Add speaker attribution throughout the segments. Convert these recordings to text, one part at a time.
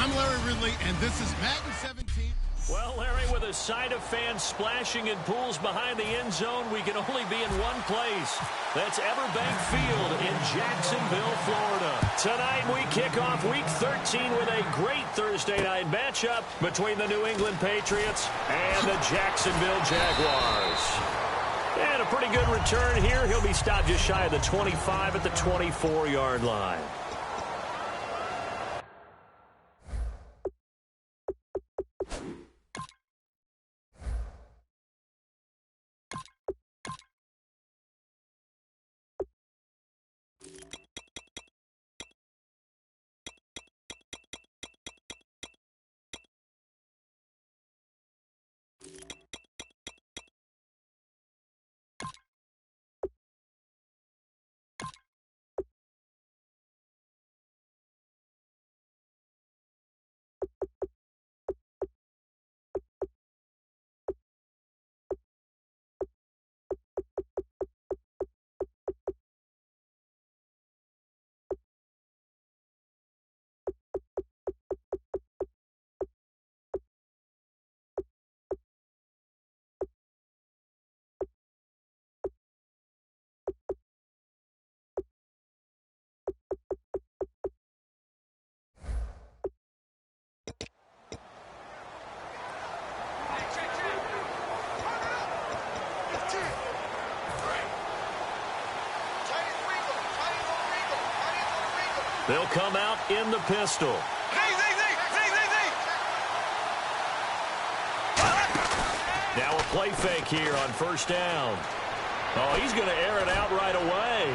Speaker 1: I'm Larry Ridley, and this is Madden 17.
Speaker 2: Well, Larry, with a side of fans splashing in pools behind the end zone, we can only be in one place. That's Everbank Field in Jacksonville, Florida. Tonight, we kick off Week 13 with a great Thursday night matchup between the New England Patriots and the Jacksonville Jaguars. And a pretty good return here. He'll be stopped just shy of the 25 at the 24-yard line. They'll come out in the pistol. Now a play fake here on first down. Oh, he's going to air it out right away.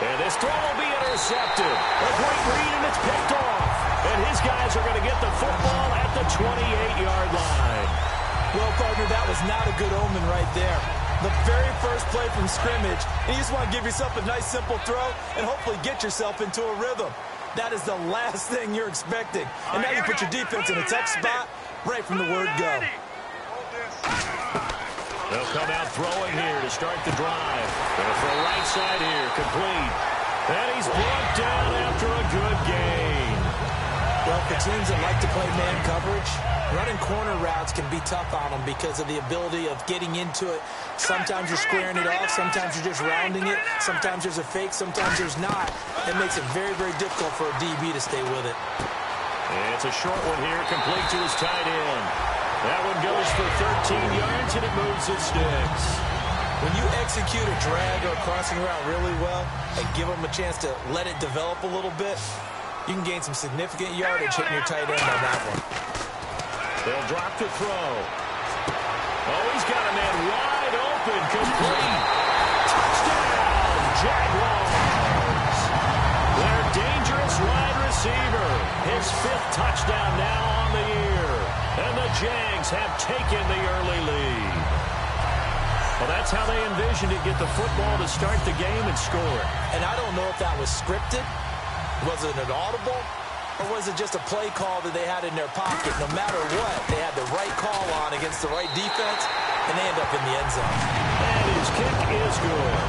Speaker 2: And this throw will be intercepted. A great read, and it's picked off. And his guys are going to get the football at the 28-yard line.
Speaker 3: Well, partner, that was not a good omen right there. The very first play from scrimmage, and you just want to give yourself a nice, simple throw and hopefully get yourself into a rhythm. That is the last thing you're expecting. And now you put your defense in a tough spot right from the word go.
Speaker 2: They'll come out throwing here to start the drive. Going to throw right side here, complete. And he's brought down after a good gain.
Speaker 3: Well, for teams that like to play man coverage, running corner routes can be tough on them because of the ability of getting into it. Sometimes you're squaring it off. Sometimes you're just rounding it. Sometimes there's a fake. Sometimes there's not. It makes it very, very difficult for a DB to stay with it.
Speaker 2: And it's a short one here, complete to his tight end. That one goes for 13 yards, and it moves its sticks.
Speaker 3: When you execute a drag or a crossing route really well and give them a chance to let it develop a little bit, you can gain some significant yardage hitting your tight end on that one.
Speaker 2: They'll drop the throw. Oh, he's got a man wide open, complete. Touchdown, Jaguars. Their dangerous wide receiver. His 5th touchdown now on the year. And the Jags have taken the early lead. Well, that's how they envisioned it, get the football to start the game and score it.
Speaker 3: And I don't know if that was scripted. Was it an audible? Or was it just a play call that they had in their pocket? No matter what, they had the right call on against the right defense, and they end up in the end zone.
Speaker 2: And his kick is good.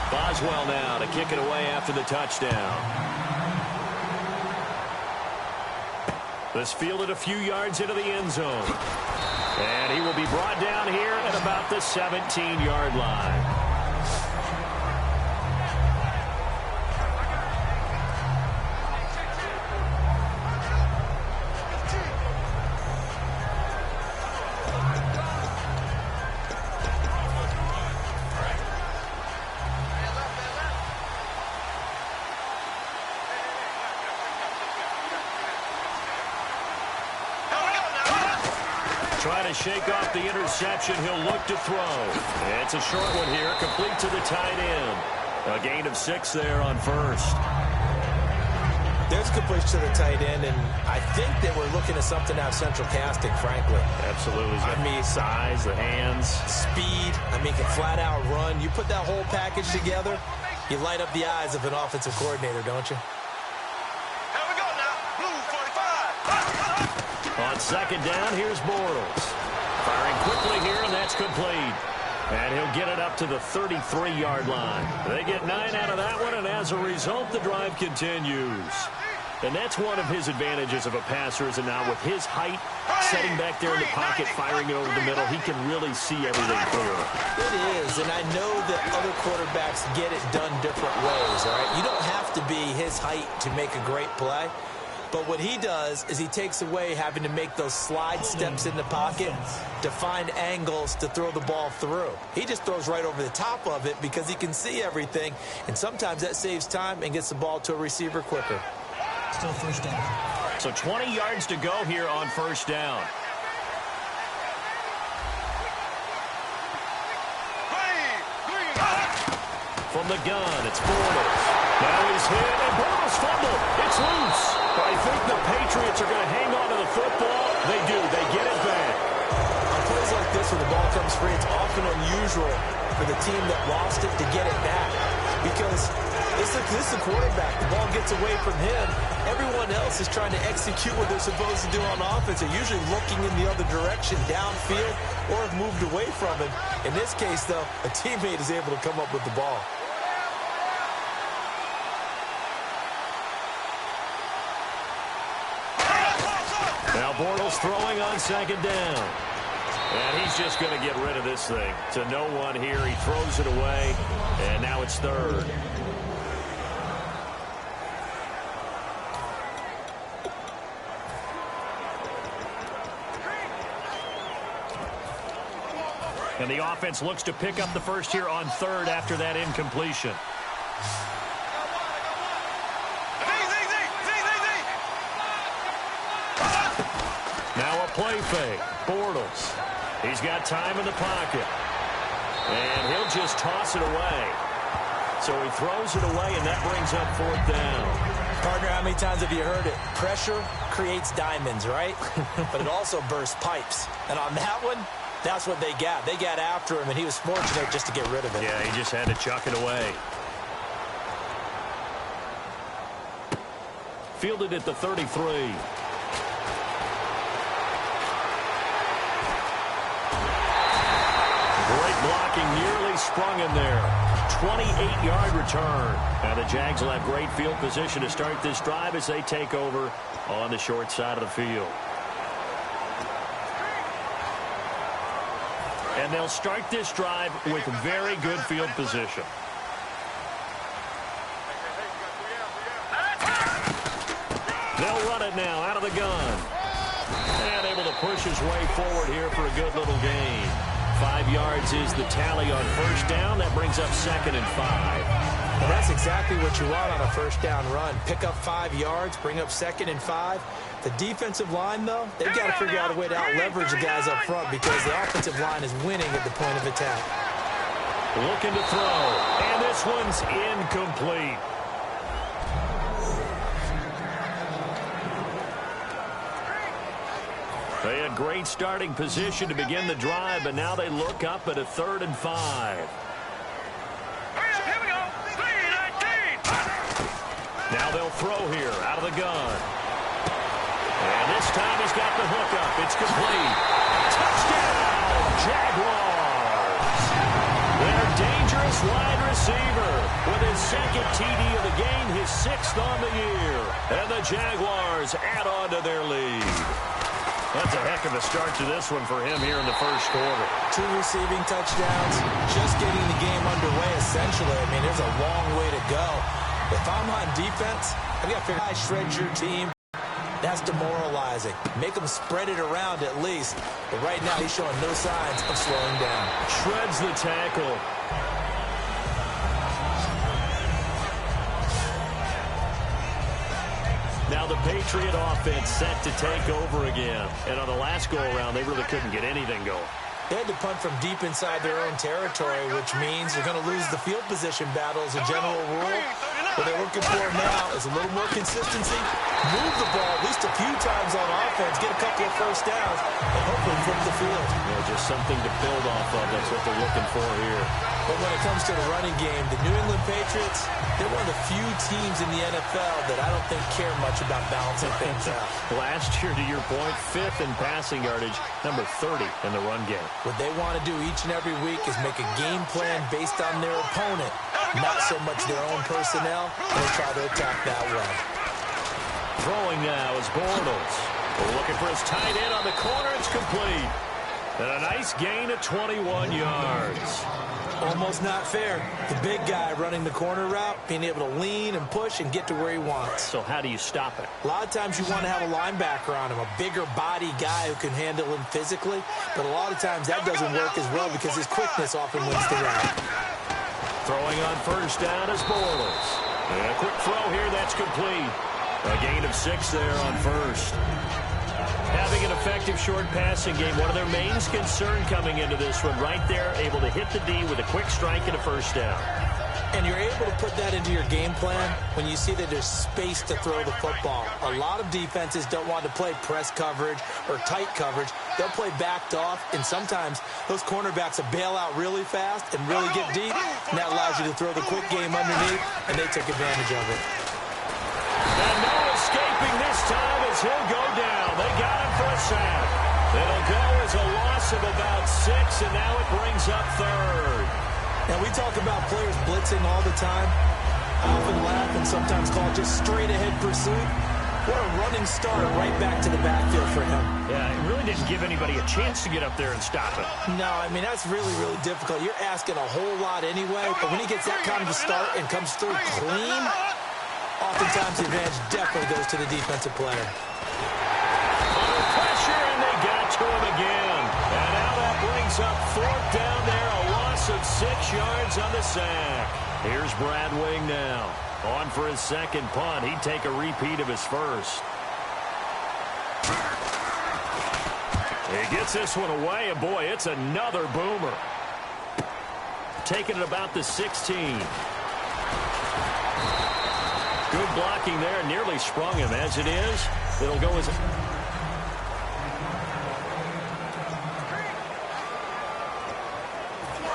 Speaker 2: Boswell now to kick it away after the touchdown. This fielded a few yards into the end zone. And he will be brought down here at about the 17-yard line. Trying to shake off the interception. He'll look to throw. It's a short one here, complete to the tight end. A gain of 6 there on first.
Speaker 3: There's completion to the tight end, and I think they were looking at something out of central casting, frankly.
Speaker 2: Absolutely.
Speaker 3: I mean,
Speaker 2: size, the hands.
Speaker 3: Speed. I mean, can flat out run. You put that whole package together, you light up the eyes of an offensive coordinator, don't you?
Speaker 2: On second down, here's Bortles. Firing quickly here, and that's complete. And he'll get it up to the 33-yard line. They get 9 out of that one, and as a result, the drive continues. And that's one of his advantages of a passer, is now with his height, setting back there in the pocket, firing it over the middle, he can really see everything clear.
Speaker 3: It is, and I know that other quarterbacks get it done different ways, all right? You don't have to be his height to make a great play. But what he does is he takes away having to make those slide steps in the pocket to find angles to throw the ball through. He just throws right over the top of it because he can see everything, and sometimes that saves time and gets the ball to a receiver quicker.
Speaker 4: Still first down.
Speaker 2: So 20 yards to go here on first down. From the gun, it's Bortles. Now he's hit, and Bortles fumbled. It's loose. But I think the Patriots are going to hang on to the football. They do. They get it back.
Speaker 3: On plays like this, when the ball comes free, it's often unusual for the team that lost it to get it back. Because this is the quarterback. The ball gets away from him. Everyone else is trying to execute what they're supposed to do on offense. They're usually looking in the other direction, downfield, or have moved away from him. In this case, though, a teammate is able to come up with the ball.
Speaker 2: Now Bortles throwing on second down. And he's just going to get rid of this thing. To no one here. He throws it away. And now it's third. And the offense looks to pick up the first here on third after that incompletion. Now a play fake. Bortles. He's got time in the pocket. And he'll just toss it away. So he throws it away, and that brings up fourth down.
Speaker 3: Partner, how many times have you heard it? Pressure creates diamonds, right? But it also bursts pipes. And on that one, that's what they got. They got after him, and he was fortunate just to get rid of it.
Speaker 2: Yeah, he just had to chuck it away. Fielded at the 33. Great blocking, nearly sprung him there. 28-yard return. Now the Jags will have great field position to start this drive as they take over on the short side of the field. And they'll start this drive with very good field position. They'll run it now out of the gun. And able to push his way forward here for a good little gain. 5 yards is the tally on first down. That brings up 2nd and 5.
Speaker 3: Well, that's exactly what you want on a first down run. Pick up 5 yards, bring up 2nd and 5. The defensive line, though, they've got to figure out a way to out-leverage the guys up front because the offensive line is winning at the point of attack.
Speaker 2: Looking to throw, and this one's incomplete. They had great starting position to begin the drive, but now they look up at a 3rd and 5.
Speaker 5: Here we go. 3-19.
Speaker 2: Now they'll throw here out of the gun. And this time he's got the hook up. It's complete. Touchdown, Jaguars. Their dangerous wide receiver with his 2nd TD of the game, his 6th on the year. And the Jaguars add on to their lead. That's a heck of a start to this one for him here in the first quarter.
Speaker 3: 2 receiving touchdowns, just getting the game underway essentially. I mean, there's a long way to go. If I'm on defense, I've got to figure out how to shred your team. That's demoralizing. Make them spread it around at least. But right now, he's showing no signs of slowing down.
Speaker 2: Shreds the tackle. Now the Patriot offense set to take over again. And on the last go-around, they really couldn't get anything going.
Speaker 3: They had to punt from deep inside their own territory, which means you're going to lose the field position battle as a general rule. What they're looking for now is a little more consistency, move the ball at least a few times on offense, get a couple of first downs, and hopefully flip the field.
Speaker 2: Yeah, just something to build off of. That's what they're looking for here.
Speaker 3: But when it comes to the running game, the New England Patriots, they're one of the few teams in the NFL that I don't think care much about balancing things out.
Speaker 2: Last year, to your point, 5th in passing yardage, number 30 in the run game.
Speaker 3: What they want to do each and every week is make a game plan based on their opponent, not so much their own personnel, and try to attack that way.
Speaker 2: Throwing now is Bortles. We're looking for his tight end on the corner. It's complete. And a nice gain of 21 yards.
Speaker 3: Almost not fair. The big guy running the corner route, being able to lean and push and get to where he wants.
Speaker 2: So how do you stop it?
Speaker 3: A lot of times you want to have a linebacker on him, a bigger body guy who can handle him physically. But a lot of times that doesn't work as well because his quickness often wins the route.
Speaker 2: Throwing on first down is Bortles. And a quick throw here, that's complete. A gain of 6 there on first. Having an effective short passing game, one of their main concern coming into this one, right there, able to hit the D with a quick strike and a first down.
Speaker 3: And you're able to put that into your game plan when you see that there's space to throw the football. A lot of defenses don't want to play press coverage or tight coverage. They'll play backed off, and sometimes those cornerbacks will bail out really fast and really get deep, and that allows you to throw the quick game underneath, and they took advantage of it.
Speaker 2: And no escaping this time as he'll go down. They got him for a sack. It'll go as a loss of about 6, and now it brings up 3rd.
Speaker 3: Now, we talk about players blitzing all the time. I often laugh and sometimes call it just straight-ahead pursuit. What a running start right back to the backfield for him.
Speaker 2: Yeah, it really didn't give anybody a chance to get up there and stop it.
Speaker 3: No, I mean, that's really, really difficult. You're asking a whole lot anyway, but when he gets that kind of a start and comes through clean, oftentimes the advantage definitely goes to the defensive player.
Speaker 2: Under pressure, and they got to him again. And now that brings up 4th down there, a loss of 6 yards on the sack. Here's Brad Wing now. On for his second punt. He'd take a repeat of his first. He gets this one away, and boy, it's another boomer. Taking it about the 16. Good blocking there, nearly sprung him. As it is, it'll go as...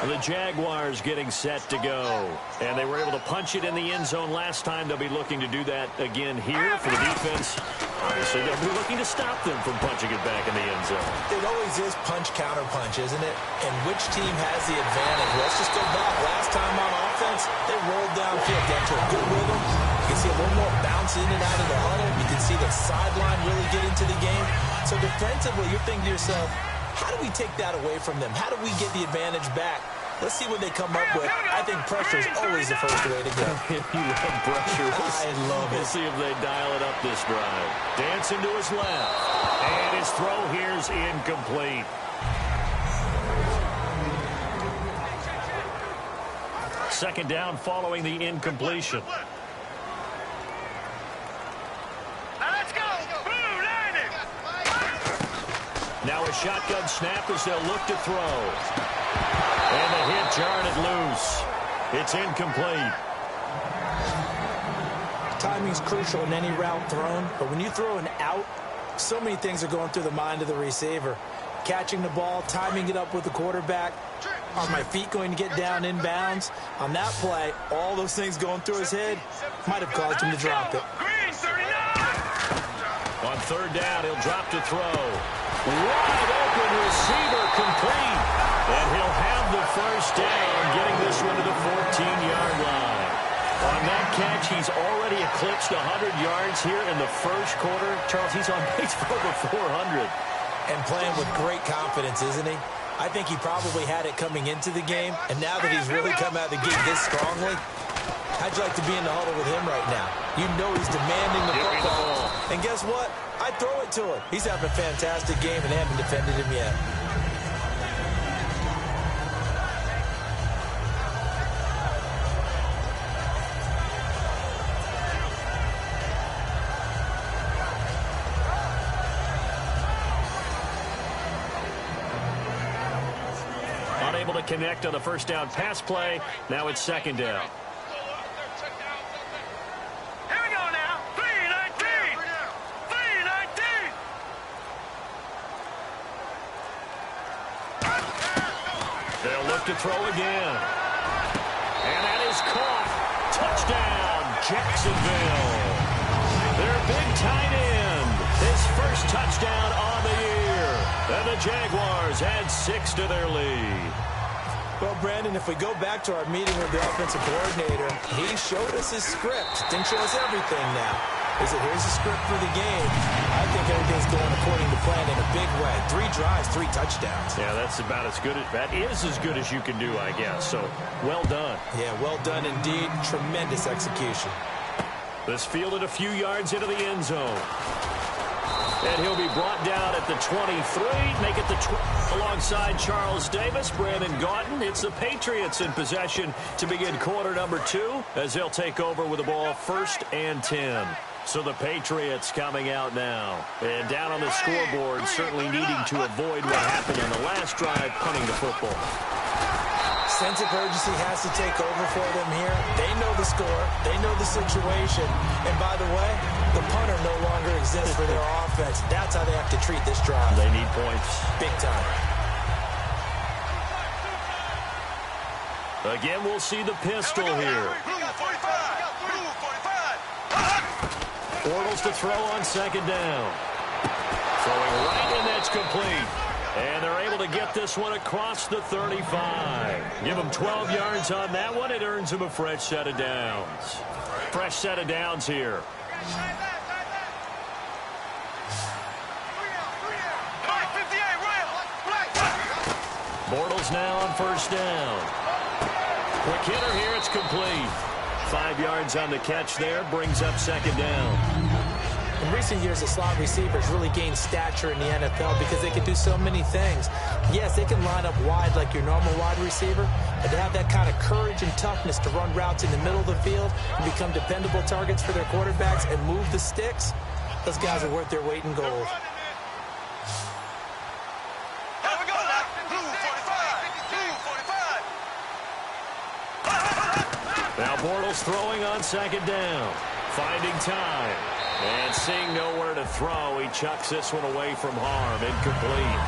Speaker 2: The Jaguars getting set to go. And they were able to punch it in the end zone last time. They'll be looking to do that again here for the defense. Obviously, they'll be looking to stop them from punching it back in the end zone.
Speaker 3: It always is punch-counter-punch, isn't it? And which team has the advantage? Let's just go back. Last time on offense, they rolled downfield, got to a good rhythm. You can see a little more bounce in and out of the huddle. You can see the sideline really get into the game. So defensively, you're thinking to yourself, how do we take that away from them? How do we get the advantage back? Let's see what they come up with. I think pressure is always the first way to go.
Speaker 2: You love pressure.
Speaker 3: I love it.
Speaker 2: We'll see if they dial it up this drive. Dancing to his left. And his throw here's incomplete. Second down following the incompletion.
Speaker 5: Let's go. Blue landing.
Speaker 2: Now a shotgun snap as they'll look to throw. And the hit jarred it loose. It's incomplete.
Speaker 3: Timing's crucial in any route thrown, but when you throw an out, so many things are going through the mind of the receiver. Catching the ball, timing it up with the quarterback. Are my feet going to get down inbounds? On that play, all those things going through his head might have caused him to drop it.
Speaker 5: Green 39.
Speaker 2: On third down, he'll drop to throw. Wide open receiver complete. And he'll have the first down, getting this one to the 14-yard line. On that catch, he's already eclipsed 100 yards here in the first quarter. Charles, he's on pace for over 400.
Speaker 3: And playing with great confidence, isn't he? I think he probably had it coming into the game, and now that he's really come out of the gate this strongly, how'd you like to be in the huddle with him right now? You know he's demanding the football. And guess what? I throw it to him. He's having a fantastic game, and they haven't defended him yet.
Speaker 2: Unable to connect on the first down pass play. Now it's second down. to throw again. And that is caught. Touchdown, Jacksonville. Their big tight end. His first touchdown on the year. And the Jaguars add 6 to their lead.
Speaker 3: Well, Brandon, if we go back to our meeting with the offensive coordinator, he showed us his script. Didn't show us everything now. He said, here's the script for the game. I think everything's going according to plan in a big way. 3 drives, 3 touchdowns.
Speaker 2: Yeah, that's about as good. That is as good as you can do, I guess. So, well done.
Speaker 3: Yeah, well done indeed. Tremendous execution.
Speaker 2: This fielded a few yards into the end zone. And he'll be brought down at the 23. Make it the alongside Charles Davis, Brandon Gaudin. It's the Patriots in possession to begin quarter number 2 as they'll take over with the ball 1st and 10. So the Patriots coming out now. And down on the scoreboard, certainly needing to avoid what happened on the last drive, punting the football.
Speaker 3: Sense of urgency has to take over for them here. They know the score. They know the situation. And by the way, the punter no longer exists for their offense. That's how they have to treat this drive.
Speaker 2: They need points.
Speaker 3: Big time.
Speaker 2: Again, we'll see the pistol here. Bortles to throw on 2nd down. Throwing right, and that's complete. And they're able to get this one across the 35. Give them 12 yards on that one. It earns them a fresh set of downs. Fresh set of downs here. Bortles now on 1st down. Quick hitter here. It's complete. 5 yards on the catch there. Brings up 2nd down.
Speaker 3: In recent years, the slot receivers really gained stature in the NFL because they can do so many things. Yes, they can line up wide like your normal wide receiver, but to have that kind of courage and toughness to run routes in the middle of the field and become dependable targets for their quarterbacks and move the sticks, those guys are worth their weight in gold.
Speaker 2: Now Bortles throwing on 2nd down. Finding time. And seeing nowhere to throw, he chucks this one away from harm. Incomplete.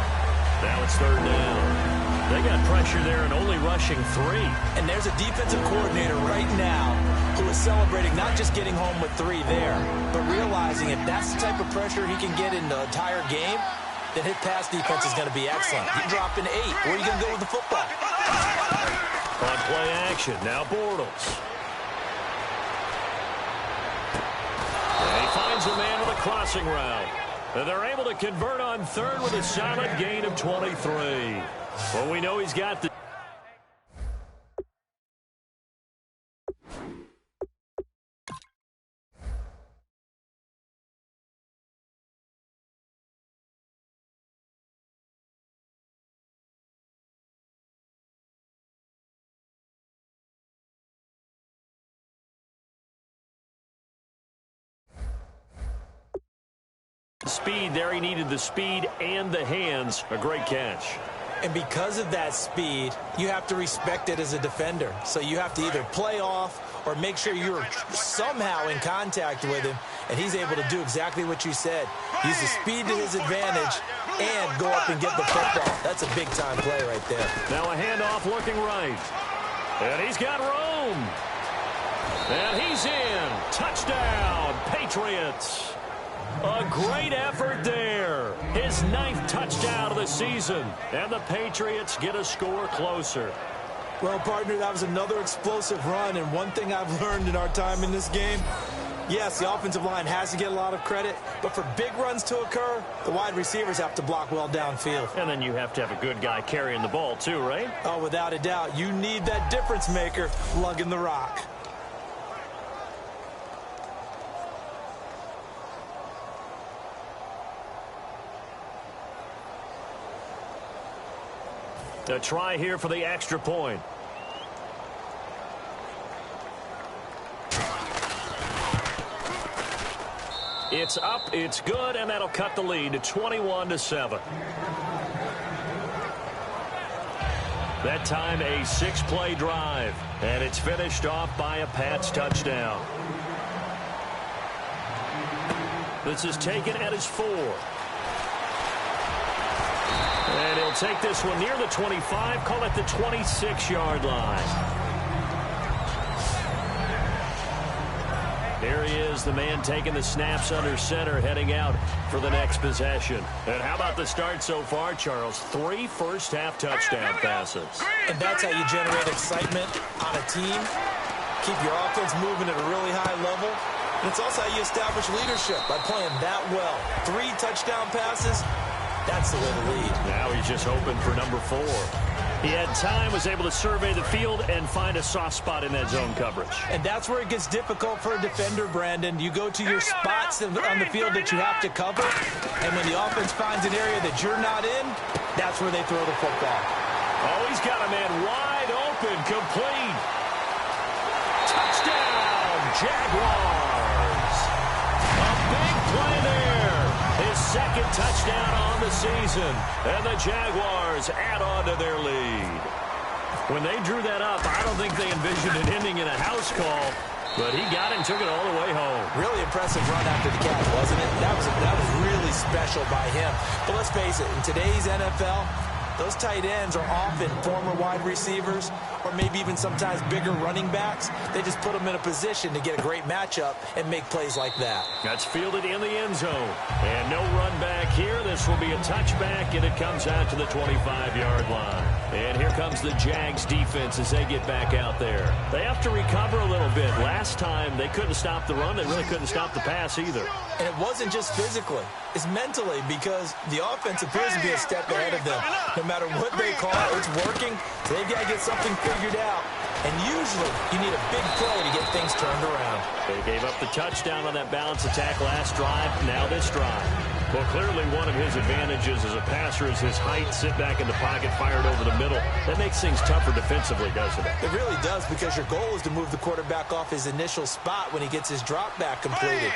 Speaker 2: Now it's 3rd down. They got pressure there and only rushing 3.
Speaker 3: And there's a defensive coordinator right now who is celebrating not just getting home with 3 there, but realizing if that's the type of pressure he can get in the entire game, then his pass defense is going to be excellent. He dropped an 8. Where are you going to go with the football?
Speaker 2: On play action, now Bortles. And he finds a man with a crossing route. And they're able to convert on 3rd with a solid gain of 23. Well, we know he's got the... speed there. He needed the speed and the hands. A great catch.
Speaker 3: And because of that speed, you have to respect it as a defender. So you have to either play off or make sure you're somehow in contact with him. And he's able to do exactly what you said. Use the speed to his advantage and go up and get the football. That's a big-time play right there.
Speaker 2: Now a handoff looking right. And he's got room. And he's in. Touchdown, Patriots. A great effort there. His 9th touchdown of the season. And the Patriots get a score closer.
Speaker 3: Well, partner, that was another explosive run. And one thing I've learned in our time in this game, yes, the offensive line has to get a lot of credit. But for big runs to occur, the wide receivers have to block well downfield.
Speaker 2: And then you have to have a good guy carrying the ball too, right?
Speaker 3: Oh, without a doubt. You need that difference maker lugging the rock.
Speaker 2: A try here for the extra point. It's up, it's good, and that'll cut the lead to 21-7. That time a 6-play drive, and it's finished off by a Pats touchdown. This is taken at his 4. And he'll take this one near the 25, call it the 26-yard line. There he is, the man taking the snaps under center, heading out for the next possession. And how about the start so far, Charles? 3 first-half touchdown passes.
Speaker 3: And that's how you generate excitement on a team. Keep your offense moving at a really high level. And it's also how you establish leadership, by playing that well. 3 touchdown passes, that's the way to lead.
Speaker 2: Now he's just hoping for number 4. He had time, was able to survey the field and find a soft spot in that zone coverage.
Speaker 3: And that's where it gets difficult for a defender, Brandon. You go to your spots on the field that you have to cover, and when the offense finds an area that you're not in, that's where they throw the football.
Speaker 2: Oh, he's got a man wide open, complete. Touchdown, Jaguars. A big play there. His second touchdown on the season. And the Jaguars add on to their lead. When they drew that up, I don't think they envisioned it ending in a house call. But he got it and took it all the way home.
Speaker 3: Really impressive run after the catch, wasn't it? That was really special by him. But let's face it, in today's NFL, those tight ends are often former wide receivers or maybe even sometimes bigger running backs. They just put them in a position to get a great matchup and make plays like that.
Speaker 2: That's fielded in the end zone. And no run back here. This will be a touchback, and it comes out to the 25-yard line. And here comes the Jags defense as they get back out there. They have to recover a little bit. Last time, they couldn't stop the run. They really couldn't stop the pass either.
Speaker 3: And it wasn't just physically. It's mentally, because the offense appears to be a step ahead of them. No matter what they call it, it's working. So they've got to get something figured out. And usually, you need a big play to get things turned around.
Speaker 2: They gave up the touchdown on that balance attack last drive. Now this drive. Well, clearly one of his advantages as a passer is his height. Sit back in the pocket, fired over the middle. That makes things tougher defensively, doesn't it?
Speaker 3: It really does, because your goal is to move the quarterback off his initial spot when he gets his drop back completed.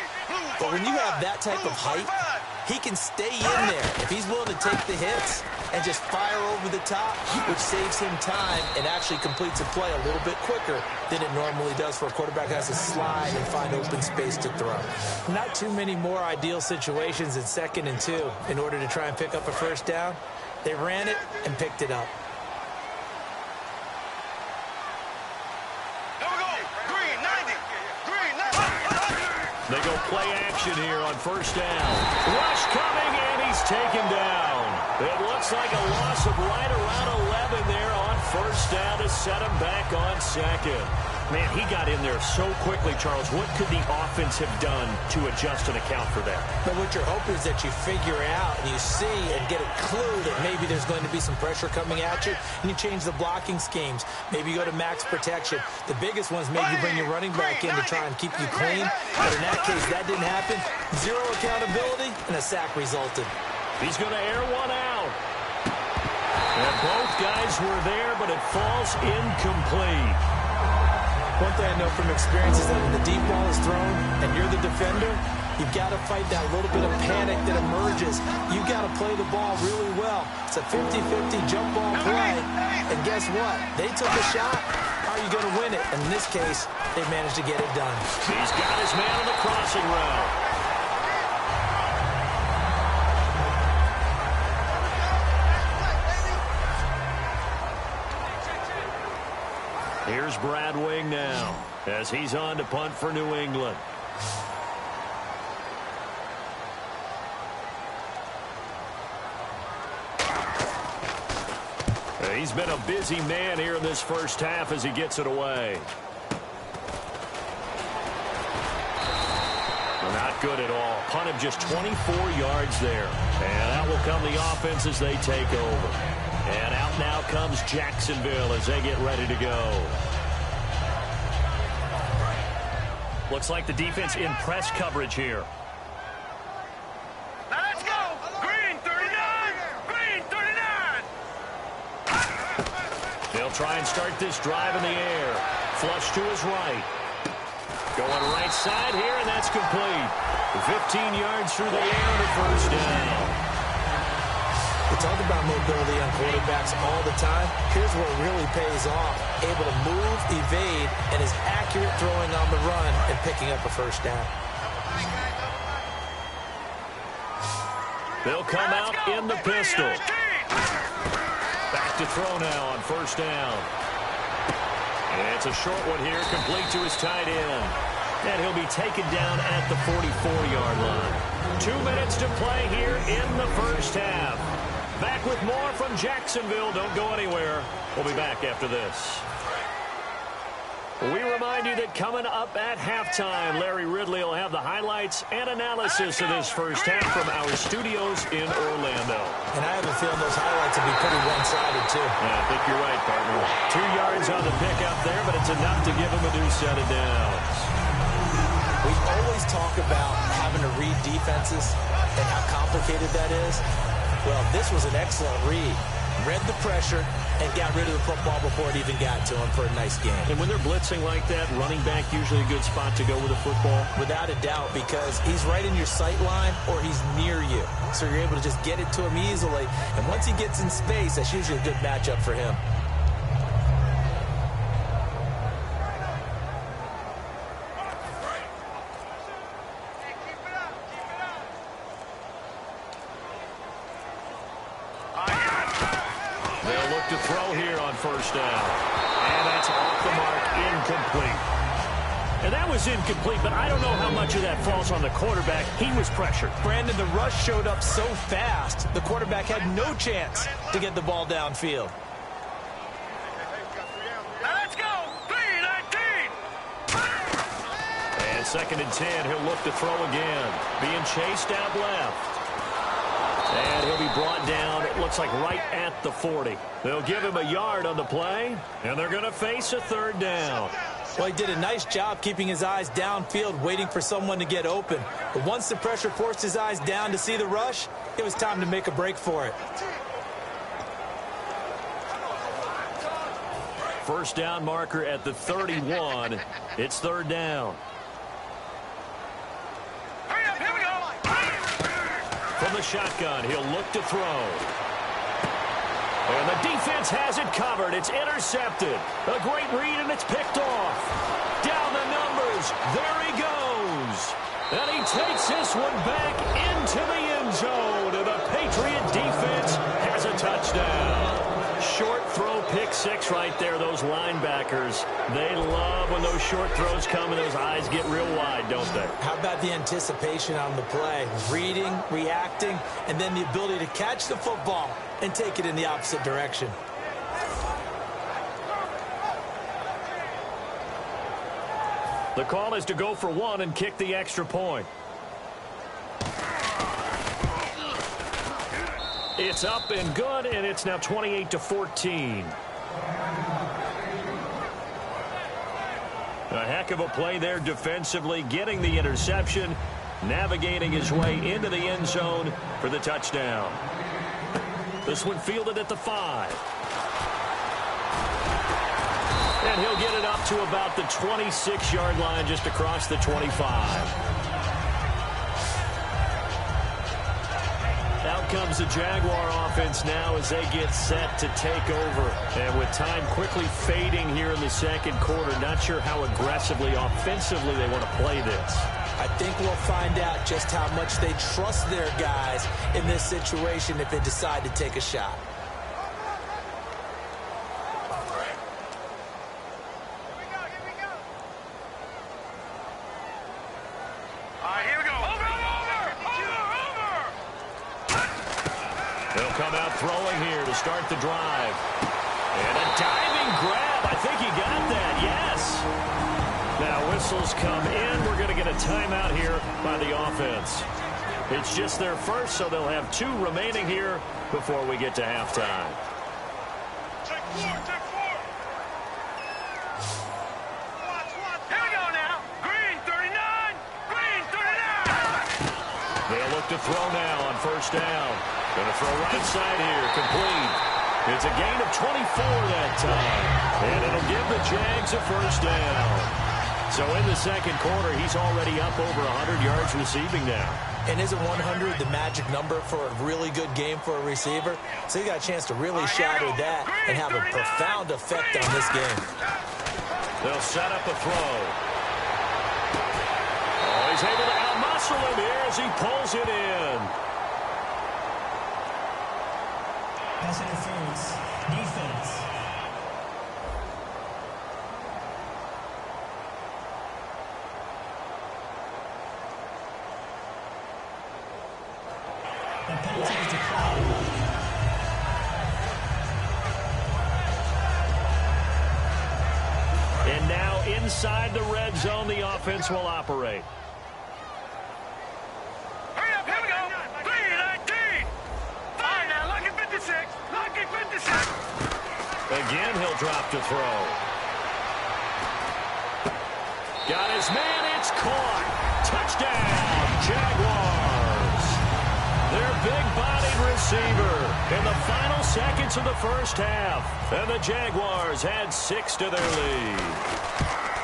Speaker 3: But when you have that type of height, he can stay in there if he's willing to take the hits and just fire over the top, which saves him time and actually completes a play a little bit quicker than it normally does for a quarterback who has to slide and find open space to throw. Not too many more ideal situations in 2nd and 2 in order to try and pick up a first down. They ran it and picked it up.
Speaker 2: They go play action here on first down. Rush coming, and he's taken down. It looks like a loss of right around 11 there on first down to set him back on 2nd. Man, he got in there so quickly, Charles. What could the offense have done to adjust and account for that?
Speaker 3: But what you're hoping is that you figure out and you see and get a clue that maybe there's going to be some pressure coming at you, and you change the blocking schemes. Maybe you go to max protection. The biggest one is maybe you bring your running back in to try and keep you clean. But in that case, that didn't happen. Zero accountability, and a sack resulted.
Speaker 2: He's going to air one out. And both guys were there, but it falls incomplete.
Speaker 3: One thing I know from experience is that when the deep ball is thrown and you're the defender, you've got to fight that little bit of panic that emerges. You've got to play the ball really well. It's a 50-50 jump ball play. And guess what? They took a shot. How are you going to win it? And in this case, they managed to get it done.
Speaker 2: He's got his man on the crossing route. Here's Brad Wing now as he's on to punt for New England. He's been a busy man here in this first half as he gets it away. Well, not good at all. Punt of just 24 yards there. And that will come the offense as they take over. And out now comes Jacksonville as they get ready to go. Looks like the defense in press coverage here.
Speaker 5: Let's go! Green 39! Green 39!
Speaker 2: They'll try and start this drive in the air. Flush to his right. Going right side here, and that's complete. 15 yards through the air to first down.
Speaker 3: We talk about mobility on quarterbacks all the time. Here's where it really pays off. Able to move, evade, and is accurate throwing on the run and picking up a first down.
Speaker 2: They'll come out in the pistol. Back to throw now on first down. And it's a short one here, complete to his tight end. And he'll be taken down at the 44-yard line. 2 minutes to play here in the first half. Back with more from Jacksonville. Don't go anywhere. We'll be back after this. We remind you that coming up at halftime, Larry Ridley will have the highlights and analysis of this first half from our studios in Orlando.
Speaker 3: And I have a feeling those highlights will be pretty one-sided, too.
Speaker 2: Yeah, I think you're right, partner. 2 yards on the pickup there, but it's enough to give him a new set of downs.
Speaker 3: We always talk about having to read defenses and how complicated that is. Well, this was an excellent read. Read the pressure and got rid of the football before it even got to him for a nice game.
Speaker 2: And when they're blitzing like that, running back usually a good spot to go with a football?
Speaker 3: Without a doubt, because he's right in your sight line or he's near you. So you're able to just get it to him easily. And once he gets in space, that's usually a good matchup for him.
Speaker 2: To throw here on first down. And that's off the mark, incomplete. And that was incomplete, but I don't know how much of that falls on the quarterback. He was pressured.
Speaker 3: Brandon, the rush showed up so fast, the quarterback had no chance to get the ball downfield.
Speaker 5: Let's go! 3-19!
Speaker 2: And 2nd and 10, he'll look to throw again. Being chased out left. And he'll be brought down, it looks like right at the 40. They'll give him a yard on the play, and they're going to face a 3rd down.
Speaker 3: Well, he did a nice job keeping his eyes downfield, waiting for someone to get open. But once the pressure forced his eyes down to see the rush, it was time to make a break for it.
Speaker 2: First down marker at the 31. It's 3rd down. From the shotgun, he'll look to throw. And the defense has it covered. It's intercepted. A great read, and it's picked off. Down the numbers. There he goes. And he takes this one back into the end zone. And the Patriot defense has a touchdown. Short throw, pick six right there. Those linebackers, they love when those short throws come and those eyes get real wide, don't they?
Speaker 3: How about the anticipation on the play? Reading, reacting, and then the ability to catch the football and take it in the opposite direction.
Speaker 2: The call is to go for one and kick the extra point. It's up and good, and it's now 28-14. A heck of a play there defensively, getting the interception, navigating his way into the end zone for the touchdown. This one fielded at the 5. And he'll get it up to about the 26-yard line, just across the 25. Out comes the Jaguar offense now as they get set to take over. And with time quickly fading here in the second quarter, not sure how aggressively, offensively they want to play this.
Speaker 3: I think we'll find out just how much they trust their guys in this situation if they decide to take a shot.
Speaker 2: Throwing here to start the drive. And a diving grab. I think he got that, yes. Now whistles come in. We're going to get a timeout here by the offense. It's just their first, so they'll have 2 remaining here before we get to halftime.
Speaker 5: Check 4, check 4. Here we go now. Green 39. Green 39.
Speaker 2: They'll look to throw now on first down. Going to throw right side here, complete. It's a gain of 24 that time. And it'll give the Jags a first down. So in the second quarter, he's already up over 100 yards receiving now.
Speaker 3: And isn't 100 the magic number for a really good game for a receiver? So he got a chance to really shatter that and have a profound effect on this game.
Speaker 2: They'll set up a throw. Oh, he's able to outmuscle him here as he pulls it in.
Speaker 4: Pass interference. Defense. That penalty is declined.
Speaker 2: And now inside the red zone, the offense will operate.
Speaker 5: Hurry up, here we go. 3-19. Fine now, lucky 56. Lucky 56.
Speaker 2: Again, he'll drop to throw. Got his man, it's caught. Touchdown, Jaguars. Their big-bodied receiver in the final seconds of the first half. And the Jaguars add 6 to their lead.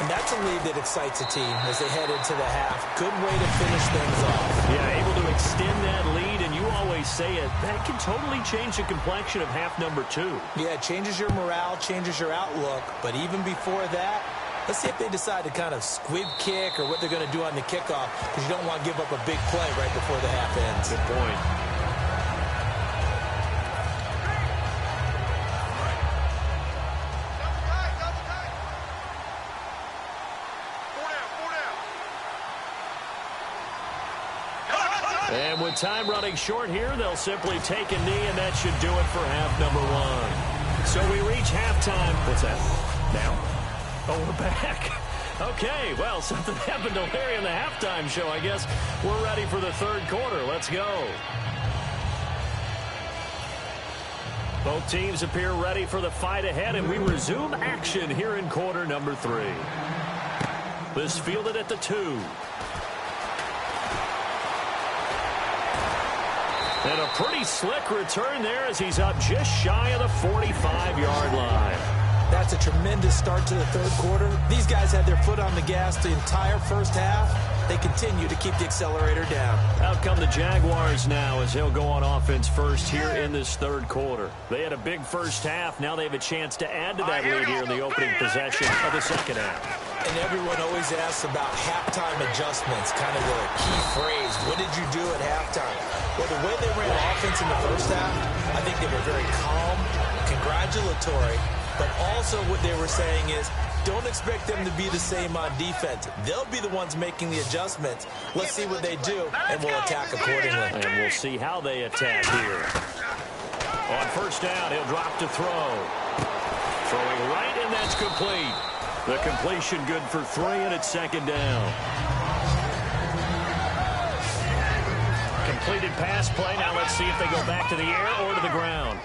Speaker 3: And that's a lead that excites a team as they head into the half. Good way to finish things off.
Speaker 2: Yeah, able to extend that lead, and you always say it, that can totally change the complexion of half number 2.
Speaker 3: Yeah, it changes your morale, changes your outlook. But even before that, let's see if they decide to kind of squib kick or what they're going to do on the kickoff, because you don't want to give up a big play right before the half ends.
Speaker 2: Good point. And with time running short here, they'll simply take a knee, and that should do it for half number 1. So we reach halftime. What's that? Now? Oh, we're back. Okay, well, something happened to Larry in the halftime show, I guess. We're ready for the third quarter. Let's go. Both teams appear ready for the fight ahead, and we resume action here in quarter number 3. This fielded at the 2. And a pretty slick return there as he's up just shy of the 45-yard line.
Speaker 3: That's a tremendous start to the third quarter. These guys had their foot on the gas the entire first half. They continue to keep the accelerator down.
Speaker 2: Out come the Jaguars now as they'll go on offense first here in this third quarter. They had a big first half. Now they have a chance to add to that lead here in the opening possession of the second half.
Speaker 3: And everyone always asks about halftime adjustments, kind of the key phrase. What did you do at halftime? Well, the way they ran offense in the first half, I think they were very calm, congratulatory, but also what they were saying is, don't expect them to be the same on defense. They'll be the ones making the adjustments. Let's see what they do, and we'll attack accordingly.
Speaker 2: And we'll see how they attack here. On first down, he'll drop to throw. Throwing right, and that's complete. The completion good for 3, and it's second down. Completed pass play. Now let's see if they go back to the air or to the ground.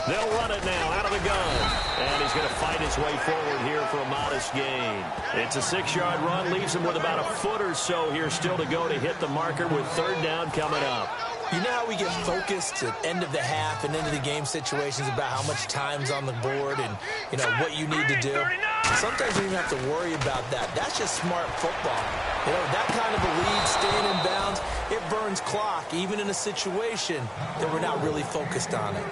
Speaker 2: They'll run it now out of the gun. And he's going to fight his way forward here for a modest gain. It's a 6-yard run. Leaves him with about a foot or so here still to go to hit the marker with third down coming up.
Speaker 3: You know how we get focused at end of the half and into the game situations about how much time's on the board and, you know, what you need to do? Sometimes you don't even have to worry about that. That's just smart football. You know, that kind of a lead, staying in bounds, it burns clock, even in a situation that we're not really focused on it.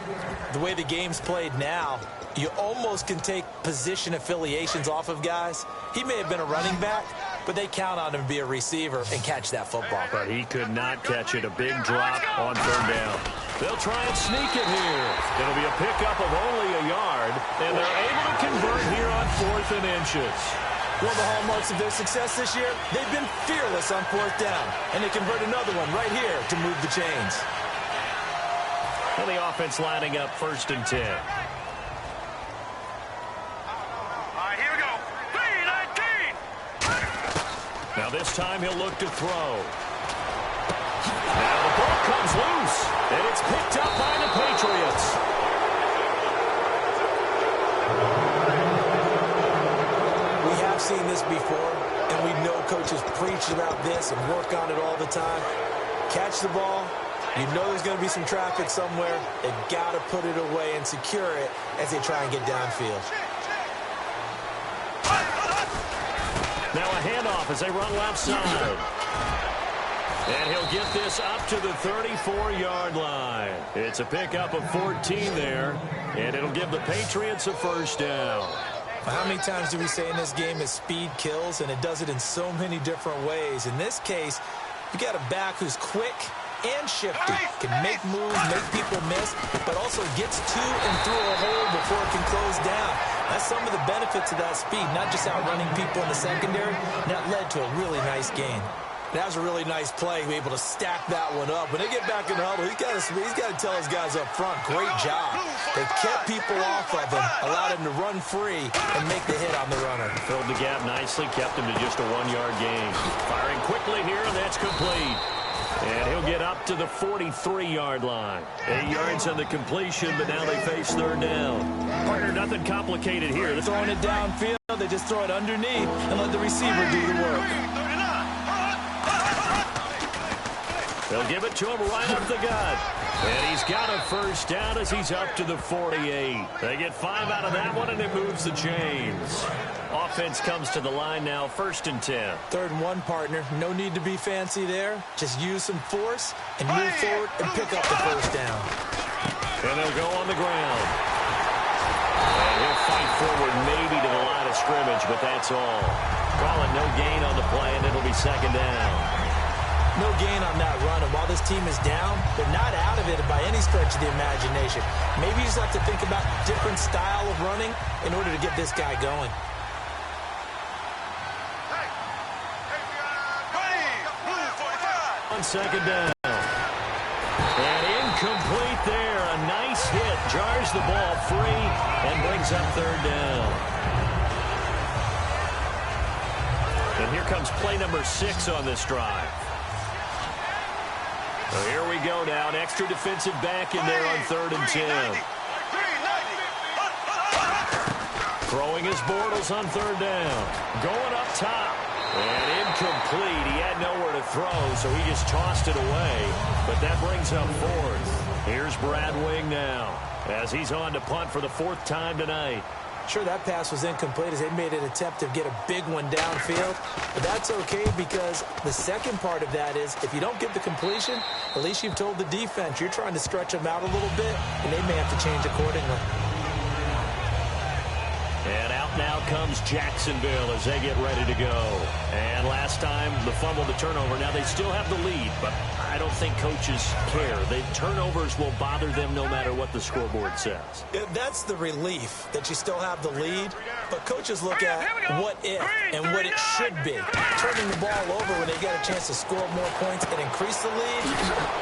Speaker 3: The way the game's played now, you almost can take position affiliations off of guys. He may have been a running back, but they count on him to be a receiver and catch that football.
Speaker 2: But he could not catch it. A big drop on third down. They'll try and sneak it here. It'll be a pickup of only a yard, and they're able to convert here on 4th and inches.
Speaker 3: One of the hallmarks of their success this year, they've been fearless on 4th down, and they convert another one right here to move the chains.
Speaker 2: And the offense lining up 1st and 10. Now this time he'll look to throw. Now the ball comes loose, and it's picked up by the Patriots.
Speaker 3: We have seen this before, and we know coaches preach about this and work on it all the time. Catch the ball. You know there's going to be some traffic somewhere. They've got to put it away and secure it as they try and get downfield.
Speaker 2: Now a handoff as they run left side. And he'll get this up to the 34-yard line. It's a pickup of 14 there, and it'll give the Patriots a first down.
Speaker 3: How many times do we say in this game that speed kills, and it does it in so many different ways? In this case, you got a back who's quick and shifty, can make moves, make people miss, but also gets to and through a hole before it can close down. That's some of the benefits of that speed, not just outrunning people in the secondary. That led to a really nice gain. That was a really nice play, able to stack that one up. When they get back in the huddle, he's got to tell his guys up front, great job. They kept people off of him, allowed him to run free and make the hit on the runner.
Speaker 2: Filled the gap nicely, kept him to just a 1-yard gain. Firing quickly here, and that's complete. And he'll get up to the 43-yard line. 8 yards on the completion, but now they face third down. Partner, nothing complicated here.
Speaker 3: They're throwing it downfield. They just throw it underneath and let the receiver do the work.
Speaker 2: They'll give it to him right up the gut. And he's got a first down as he's up to the 48. They get 5 out of that one, and it moves the chains. Offense comes to the line now, 1st and 10.
Speaker 3: 3rd and 1, partner. No need to be fancy there. Just use some force and move forward and pick up the first down.
Speaker 2: And they'll go on the ground. And he'll fight forward maybe to the line of scrimmage, but that's all. Call it no gain on the play, and it'll be 2nd down.
Speaker 3: No gain on that run, and while this team is down, they're not out of it by any stretch of the imagination. Maybe you just have to think about different style of running in order to get this guy going.
Speaker 2: On 2nd down. And incomplete there. A nice hit. Jars the ball free and brings up 3rd down. And here comes play number 6 on this drive. So here we go now. An extra defensive back in there on 3rd and 10. Throwing his Bortles on 3rd down. Going up top. And incomplete. He had nowhere to throw, so he just tossed it away. But that brings up 4th. Here's Brad Wing now as he's on to punt for the 4th time tonight.
Speaker 3: Sure, that pass was incomplete as they made an attempt to get a big one downfield. But that's okay because the second part of that is if you don't get the completion, at least you've told the defense you're trying to stretch them out a little bit, and they may have to change accordingly.
Speaker 2: And out now comes Jacksonville as they get ready to go. And last time, the fumble, the turnover. Now they still have the lead, but I don't think coaches care. The turnovers will bother them no matter what the scoreboard says.
Speaker 3: That's the relief that you still have the lead, but coaches look at what if and what it should be. Turning the ball over when they get a chance to score more points and increase the lead,